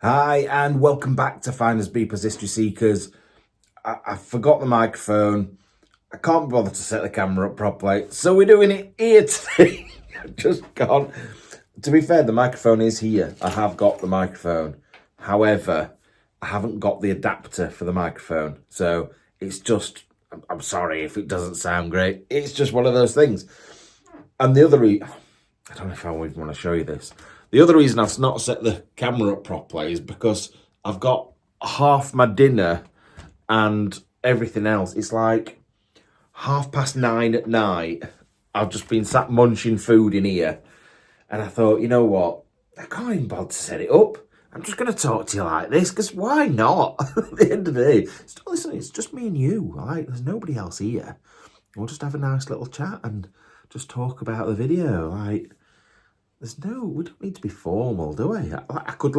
Hi, and welcome back to FindersBeepers History Seekers. I forgot the microphone. I can't be bothered to set the camera up properly, so we're doing it here today. I just can't. To be fair, the microphone is here. I have got the microphone. However, I haven't got the adapter for the microphone. So it's just, I'm sorry if it doesn't sound great. It's just one of those things. And the other I don't know if I would want to show you this. The other reason I've not set the camera up properly is because I've got half my dinner and everything else. It's like 9:30 at night. I've just been sat munching food in here. And I thought, you know what? I can't even bother to set it up. I'm just going to talk to you like this, because why not? At the end of the day, listen, it's just me and you, right? There's nobody else here. We'll just have a nice little chat and just talk about the video. Like, we don't need to be formal, do we? I could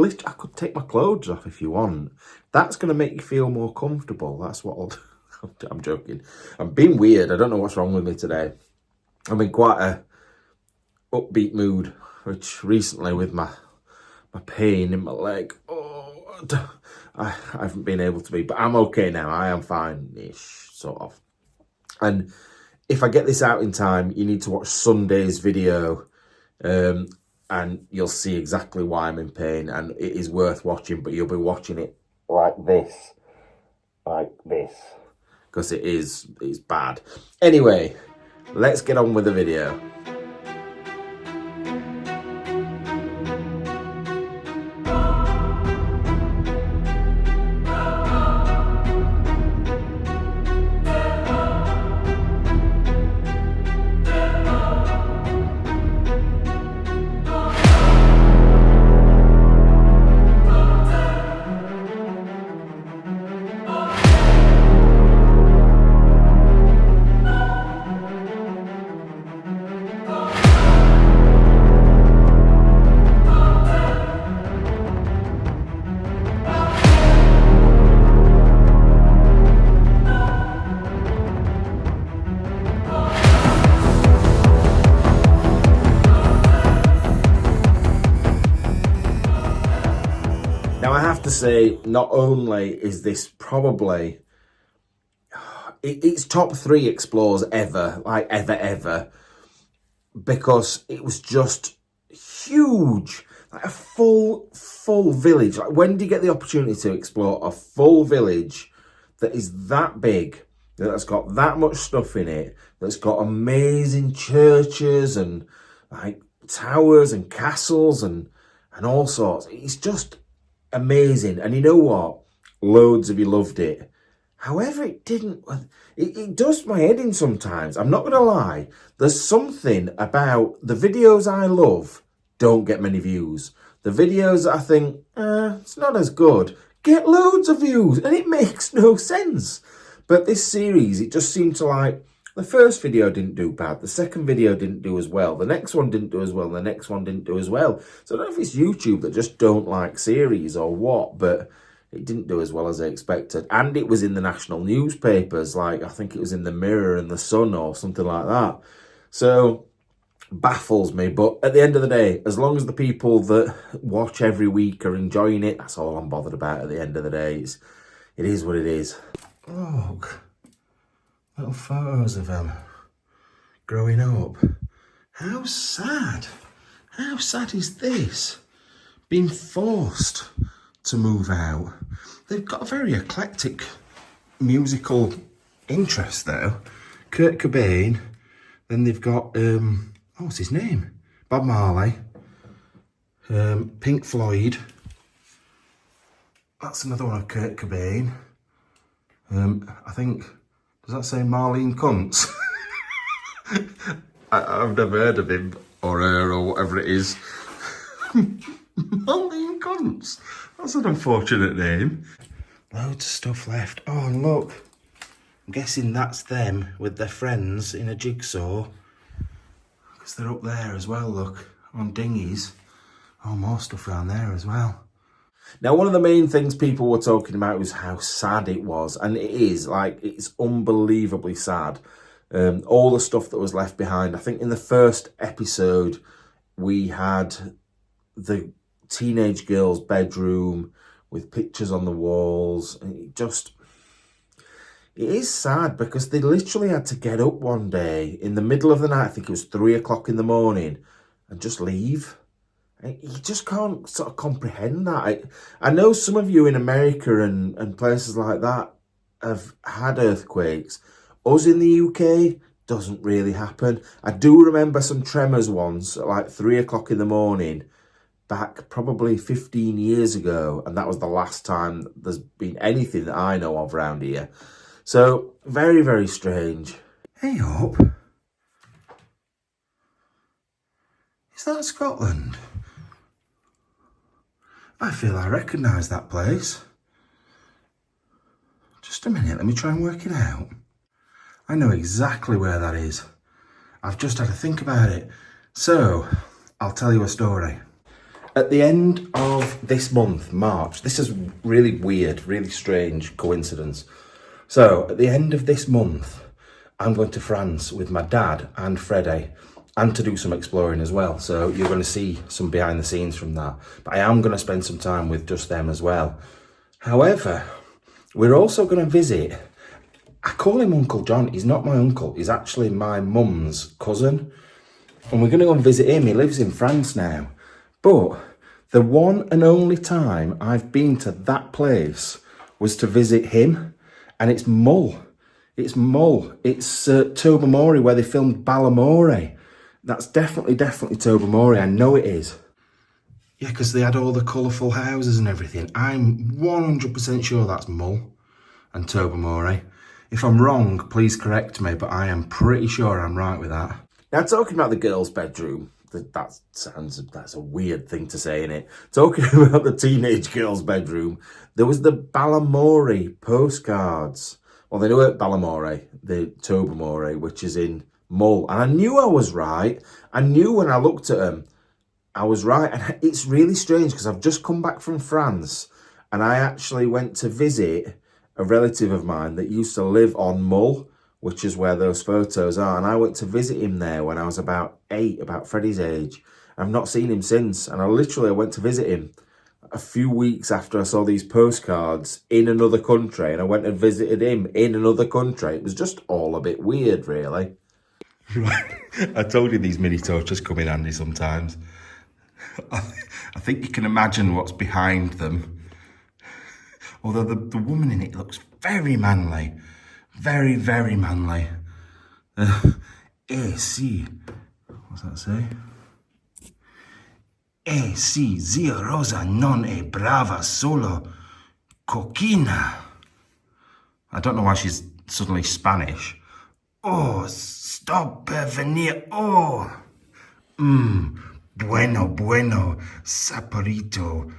take my clothes off if you want. That's going to make you feel more comfortable. That's what I'll do. I'm joking. I'm being weird. I don't know what's wrong with me today. I'm in quite a upbeat mood, which recently with my pain in my leg, I haven't been able to be, but I'm okay now. I am fine-ish, sort of. And if I get this out in time, you need to watch Sunday's video, and you'll see exactly why I'm in pain, and it is worth watching, but you'll be watching it like this, because it's bad. Anyway, let's get on with the video. Now, I have to say, not only is this probably, it's top 3 explores ever, ever, because it was just huge, like a full village. Like, when do you get the opportunity to explore a full village that is that big, that's got that much stuff in it, that's got amazing churches and like towers and castles and all sorts? It's just amazing. And you know what? Loads of you loved it. However, it didn't. It does my head in sometimes. I'm not going to lie. There's something about the videos I love don't get many views. The videos that I think, it's not as good, get loads of views. And it makes no sense. But this series, it just seemed to like, the first video didn't do bad. The second video didn't do as well. The next one didn't do as well. The next one didn't do as well. So I don't know if it's YouTube that just don't like series or what, but it didn't do as well as I expected. And it was in the national newspapers. Like, I think it was in the Mirror and the Sun or something like that. So, baffles me. But at the end of the day, as long as the people that watch every week are enjoying it, that's all I'm bothered about at the end of the day. It is what it is. Look. Little photos of them growing up. How sad. How sad is this? Being forced to move out. They've got a very eclectic musical interest though. Kurt Cobain. Then they've got, what's his name? Bob Marley. Pink Floyd. That's another one of Kurt Cobain. I think... Does that say Marlene Kuntz? I've never heard of him or her or whatever it is. Marlene Kuntz. That's an unfortunate name. Loads of stuff left. Oh, and look. I'm guessing that's them with their friends in a jigsaw. Because they're up there as well, look. On dinghies. Oh, more stuff around there as well. Now, one of the main things people were talking about was how sad it was. And it is, like, it's unbelievably sad. All the stuff that was left behind. I think in the first episode, we had the teenage girl's bedroom with pictures on the walls. And it is sad because they literally had to get up one day in the middle of the night, I think it was 3 o'clock in the morning, and just leave. You just can't sort of comprehend that. I know some of you in America and places like that have had earthquakes. Us in the UK, doesn't really happen. I do remember some tremors once at like 3 o'clock in the morning, back probably 15 years ago, and that was the last time there's been anything that I know of around here. So, very, very strange. Hey, Hope. Is that Scotland? I feel I recognise that place. Just a minute, let me try and work it out. I know exactly where that is. I've just had to think about it. So, I'll tell you a story. At the end of this month, March, this is really weird, really strange coincidence. So, at the end of this month, I'm going to France with my dad and Freddie, and to do some exploring as well. So you're going to see some behind the scenes from that. But I am going to spend some time with just them as well. However, we're also going to visit, I call him Uncle John. He's not my uncle. He's actually my mum's cousin. And we're going to go and visit him. He lives in France now. But the one and only time I've been to that place was to visit him. And it's Mull. It's Mull. It's Tobermory, where they filmed Balamory. That's definitely Tobermory. I know it is. Yeah, because they had all the colourful houses and everything. I'm 100% sure that's Mull and Tobermory. If I'm wrong, please correct me, but I am pretty sure I'm right with that. Now, talking about the girls' bedroom, that's a weird thing to say, innit? Talking about the teenage girls' bedroom, there was the Balamory postcards. Well, they weren't Balamory, the Tobermory, which is in Mull. And I knew I was right. I knew when I looked at them, I was right. And it's really strange because I've just come back from France and I actually went to visit a relative of mine that used to live on Mull, which is where those photos are. And I went to visit him there when I was about 8, about Freddie's age. I've not seen him since. And I went to visit him a few weeks after I saw these postcards in another country. And I went and visited him in another country. It was just all a bit weird, really. Right, I told you these mini torches come in handy sometimes. I think you can imagine what's behind them. Although the woman in it looks very manly. Very, very manly. Si. What's that say? Si, zia rosa non è brava solo coquina. I don't know why she's suddenly Spanish. Oh, stop per venir. Oh. Bueno, saporito.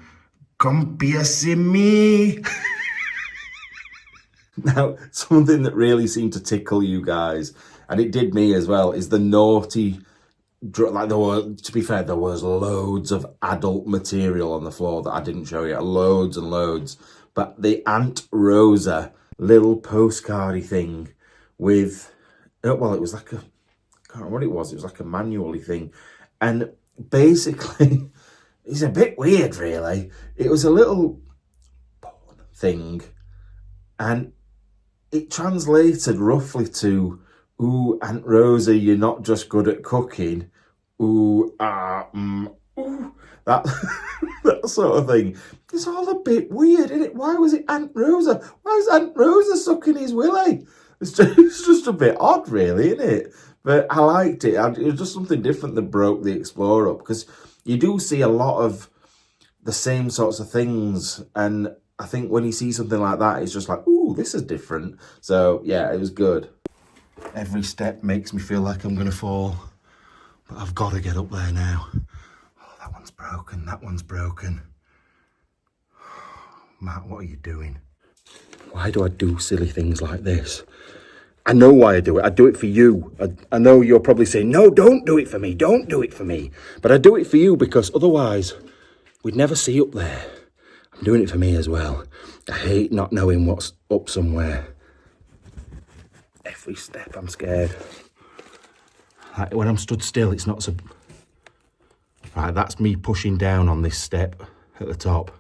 Compiacimi. Now, something that really seemed to tickle you guys, and it did me as well, is the naughty, like to be fair, there was loads of adult material on the floor that I didn't show you, loads and loads. But the Aunt Rosa little postcardy thing with, well, it was like I can't remember what it was like a manually thing. And basically, it's a bit weird, really. It was a little porn thing, and it translated roughly to, ooh, Aunt Rosa, you're not just good at cooking. Ooh, ooh, that, that sort of thing. It's all a bit weird, isn't it? Why was it Aunt Rosa? Why is Aunt Rosa sucking his willy? It's just a bit odd, really, isn't it? But I liked it. It was just something different that broke the Explorer up, because you do see a lot of the same sorts of things, and I think when you see something like that, it's just like, ooh, this is different. So, yeah, it was good. Every step makes me feel like I'm going to fall, but I've got to get up there now. Oh, that one's broken. That one's broken. Matt, what are you doing? Why do I do silly things like this? I know why I do it. I do it for you. I know you're probably saying, no, don't do it for me. Don't do it for me. But I do it for you because otherwise we'd never see up there. I'm doing it for me as well. I hate not knowing what's up somewhere. Every step I'm scared. Like when I'm stood still, it's not so... Right, that's me pushing down on this step at the top.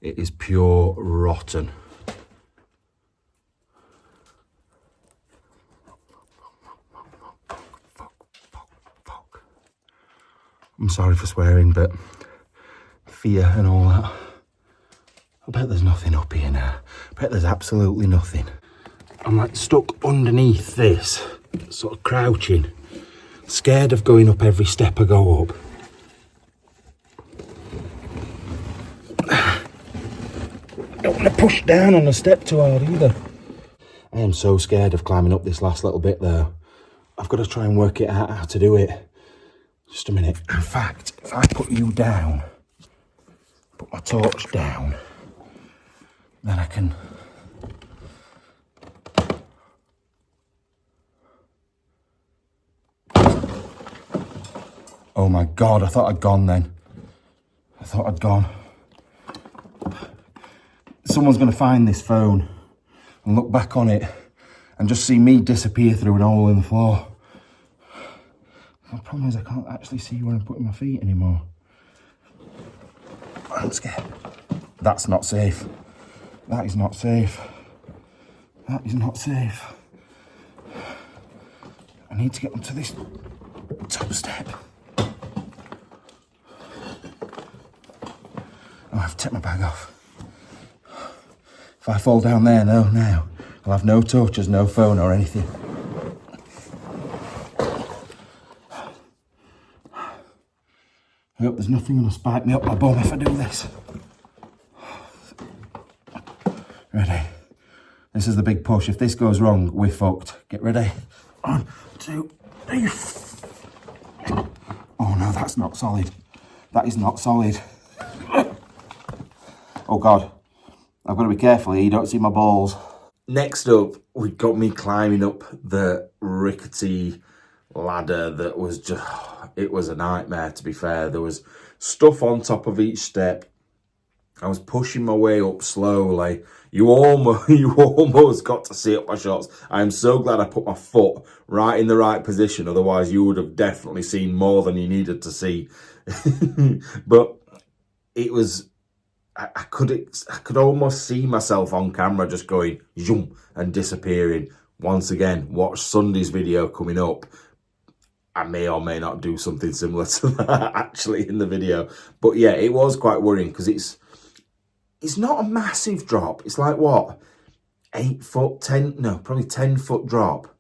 It is pure rotten. Fuck. I'm sorry for swearing, but fear and all that. I bet there's nothing up here now. I bet there's absolutely nothing. I'm like stuck underneath this, sort of crouching, scared of going up every step I go up. I don't want to push down on the step too hard either. I am so scared of climbing up this last little bit though. I've got to try and work it out how to do it. Just a minute. In fact, if I put you down, put my torch down, then I can... Oh my God, I thought I'd gone then. I thought I'd gone. Someone's going to find this phone and look back on it and just see me disappear through an hole in the floor. The problem is I can't actually see where I'm putting my feet anymore. I'm scared. That's not safe. That is not safe. That is not safe. I need to get onto this top step. Oh, I've taken my bag off. If I fall down there now, I'll have no torches, no phone or anything. I hope there's nothing going to spike me up my bum if I do this. Ready? This is the big push. If this goes wrong, we're fucked. Get ready. 1, 2, 3. Oh no, that's not solid. That is not solid. Oh God. I've got to be careful here, you don't see my balls. Next up, we got me climbing up the rickety ladder that was just... It was a nightmare, to be fair. There was stuff on top of each step. I was pushing my way up slowly. You almost got to see up my shots. I am so glad I put my foot right in the right position. Otherwise, you would have definitely seen more than you needed to see. But it was... I could almost see myself on camera just going zoom and disappearing. Once again, watch Sunday's video coming up. I may or may not do something similar to that actually in the video. But yeah, it was quite worrying because it's not a massive drop. It's like what? 8 foot, 10, no, probably 10 foot drop.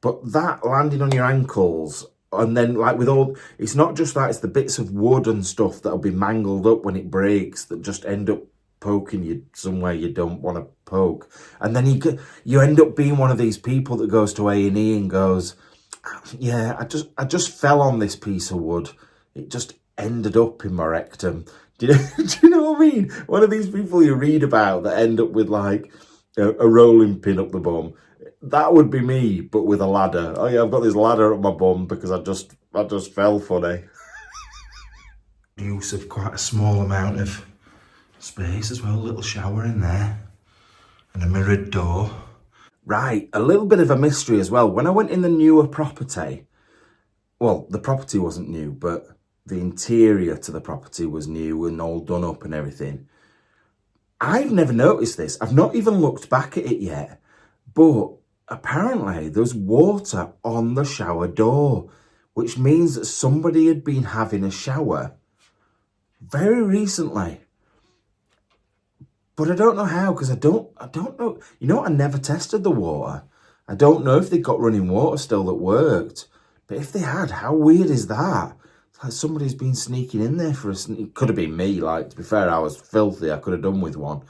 But that landing on your ankles, and then like with all, it's not just that, it's the bits of wood and stuff that'll be mangled up when it breaks that just end up poking you somewhere you don't want to poke. And then you end up being one of these people that goes to A&E and goes, yeah, I just fell on this piece of wood. It just ended up in my rectum. Do you know what I mean? One of these people you read about that end up with like a rolling pin up the bum. That would be me, but with a ladder. Oh yeah, I've got this ladder up my bum because I just fell funny. Use of quite a small amount of space as well. A little shower in there. And a mirrored door. Right, a little bit of a mystery as well. When I went in the newer property, well, the property wasn't new, but the interior to the property was new and all done up and everything. I've never noticed this. I've not even looked back at it yet. But apparently there's water on the shower door, which means that somebody had been having a shower very recently. But I don't know how, because I don't know. You know what? I never tested the water. I don't know if they got running water still that worked. But if they had, how weird is that? It's like somebody's been sneaking in there for a sneak. It could have been me. Like, to be fair, I was filthy. I could have done with one.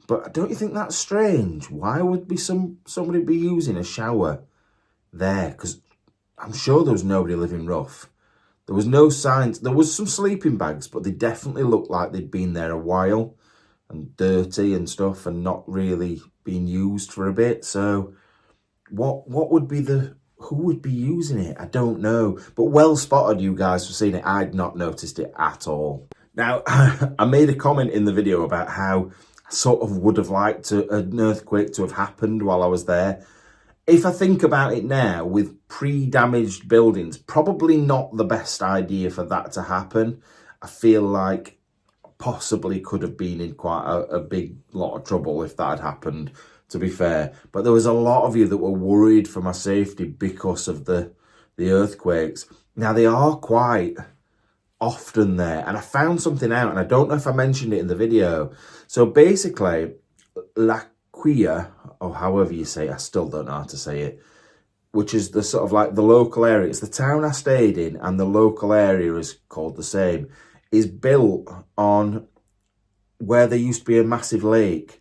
But don't you think that's strange? Why would somebody be using a shower there? Because I'm sure there was nobody living rough. There was no signs. There was some sleeping bags, but they definitely looked like they'd been there a while. And dirty and stuff and not really being used for a bit. So what would be who would be using it? I don't know. But well spotted, you guys, for seeing it. I'd not noticed it at all. Now, I made a comment in the video about how I sort of would have liked an earthquake to have happened while I was there. if I think about it now, with pre-damaged buildings, probably not the best idea for that to happen. I feel like possibly could have been in quite a big lot of trouble if that had happened, to be fair. But there was a lot of you that were worried for my safety because of the earthquakes. Now, they are quite often there, and I found something out, and I don't know if I mentioned it in the video. So basically, La Quilla, or however you say it, I still don't know how to say it, which is the sort of like the local area. It's the town I stayed in, and the local area is called the same, is built on where there used to be a massive lake.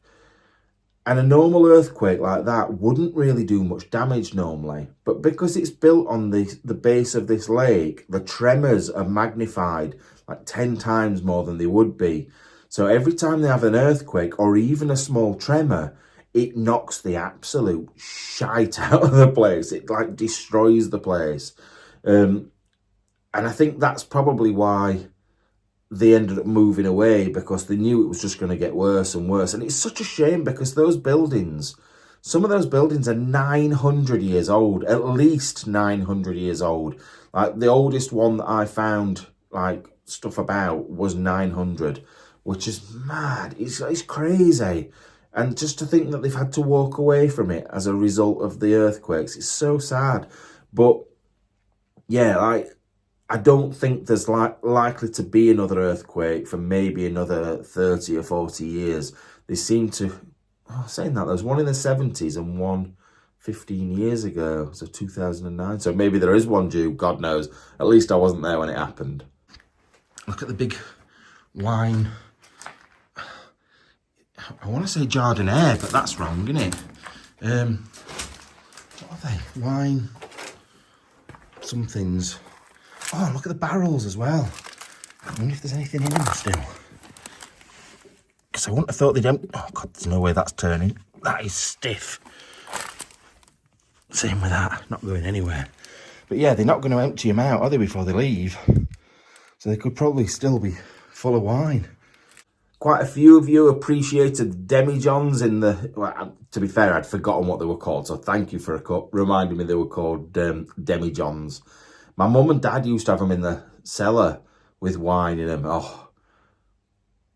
And a normal earthquake like that wouldn't really do much damage normally. But because it's built on the base of this lake, the tremors are magnified like 10 times more than they would be. So every time they have an earthquake or even a small tremor, it knocks the absolute shite out of the place. It like destroys the place. And I think that's probably why they ended up moving away, because they knew it was just going to get worse and worse. And it's such a shame, because those buildings, some of those buildings are 900 years old, at least 900 years old. Like the oldest one that I found like stuff about was 900, which is mad. It's crazy. And just to think that they've had to walk away from it as a result of the earthquakes, it's so sad. But yeah, like, I don't think there's likely to be another earthquake for maybe another 30 or 40 years. They seem to, saying that, there was one in the 70s and one 15 years ago, so 2009. So maybe there is one due, God knows. At least I wasn't there when it happened. Look at the big wine. I want to say Jardiniere, but that's wrong, isn't it? What are they? Wine somethings. Oh, look at the barrels as well. I wonder if there's anything in them still. Because I wouldn't have thought they'd empty. Oh, God, there's no way that's turning. That is stiff. Same with that, not going anywhere. But yeah, they're not going to empty them out, are they, before they leave? So they could probably still be full of wine. Quite a few of you appreciated demijohns in the... Well, to be fair, I'd forgotten what they were called, so thank you for reminding me they were called demijohns. My mum and dad used to have them in the cellar with wine in them. Oh,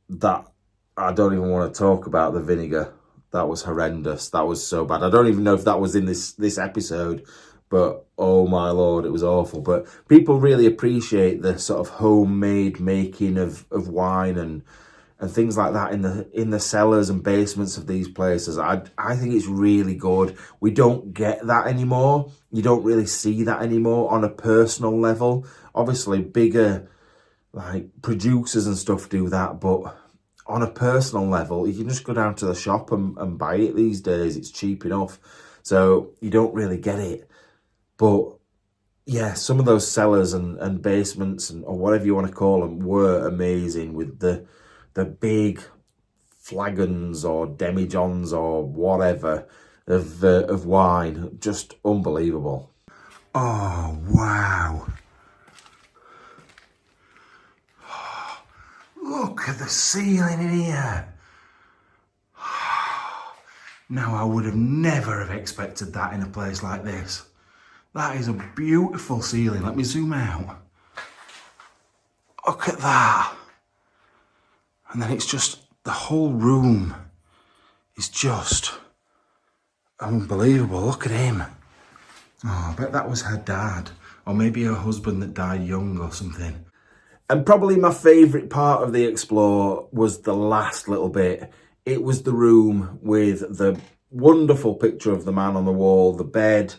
that... I don't even want to talk about the vinegar. That was horrendous. That was so bad. I don't even know if that was in this episode, but oh my Lord, it was awful. But people really appreciate the sort of homemade making of wine and things like that in the cellars and basements of these places. I think it's really good. We don't get that anymore. You don't really see that anymore on a personal level. Obviously, bigger like producers and stuff do that, but on a personal level, you can just go down to the shop and buy it these days. It's cheap enough, so you don't really get it. But yeah, some of those cellars and basements or whatever you want to call them were amazing, with the big flagons or demijohns or whatever of wine. Just unbelievable. Oh, wow. Look at the ceiling in here. Now, I would have never have expected that in a place like this. That is a beautiful ceiling. Let me zoom out. Look at that. And then it's just, the whole room is just unbelievable. Look at him. Oh, I bet that was her dad. Or maybe her husband that died young or something. And probably my favourite part of the explore was the last little bit. It was the room with the wonderful picture of the man on the wall, the bed,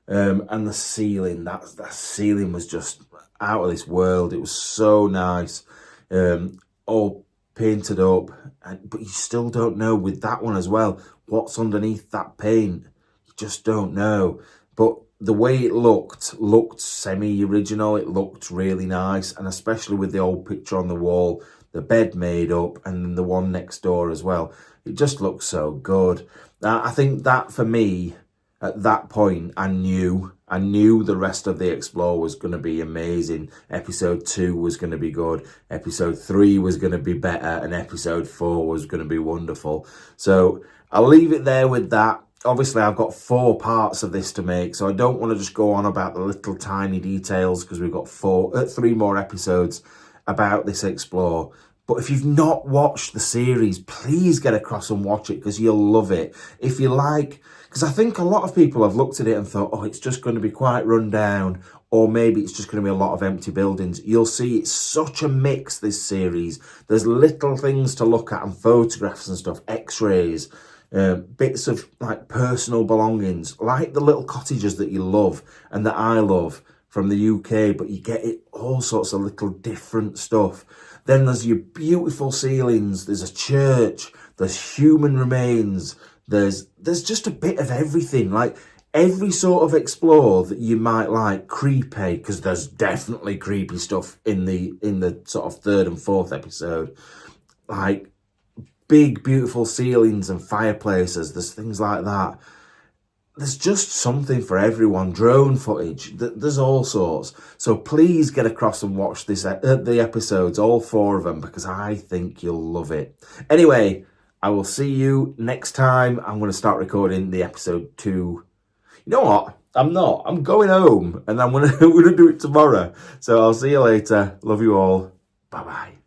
and the ceiling. That ceiling was just out of this world. It was so nice. All painted up. But you still don't know with that one as well what's underneath that paint. You just don't know. But the way it looked semi-original. It looked really nice, and especially with the old picture on the wall, the bed made up, and then the one next door as well. It just looked so good. I think that for me, at that point, I knew the rest of the explore was going to be amazing. Episode 2 was going to be good. Episode 3 was going to be better, and episode 4 was going to be wonderful. So I'll leave it there with that. obviously I've got 4 parts of this to make, so I don't want to just go on about the little tiny details because we've got 3 more episodes about this explore. But if you've not watched the series, please get across and watch it because you'll love it. If you like, because I think a lot of people have looked at it and thought, oh, it's just going to be quite run down, or maybe it's just going to be a lot of empty buildings. You'll see it's such a mix, this series. There's little things to look at and photographs and stuff, x-rays, bits of like personal belongings, like the little cottages that you love and that I love from the UK, but you get it all sorts of little different stuff. Then there's your beautiful ceilings, there's a church, there's human remains, there's just a bit of everything, like every sort of explore that you might like. Creepy, because there's definitely creepy stuff in the sort of 3rd and 4th episode, like big beautiful ceilings and fireplaces, there's things like that. There's just something for everyone. Drone footage, there's all sorts. So please get across and watch the episodes, all 4 of them, because I think you'll love it. Anyway, I will see you next time. I'm going to start recording the episode 2. You know what? I'm not. I'm going home and I'm going to do it tomorrow. So I'll see you later. Love you all. Bye-bye.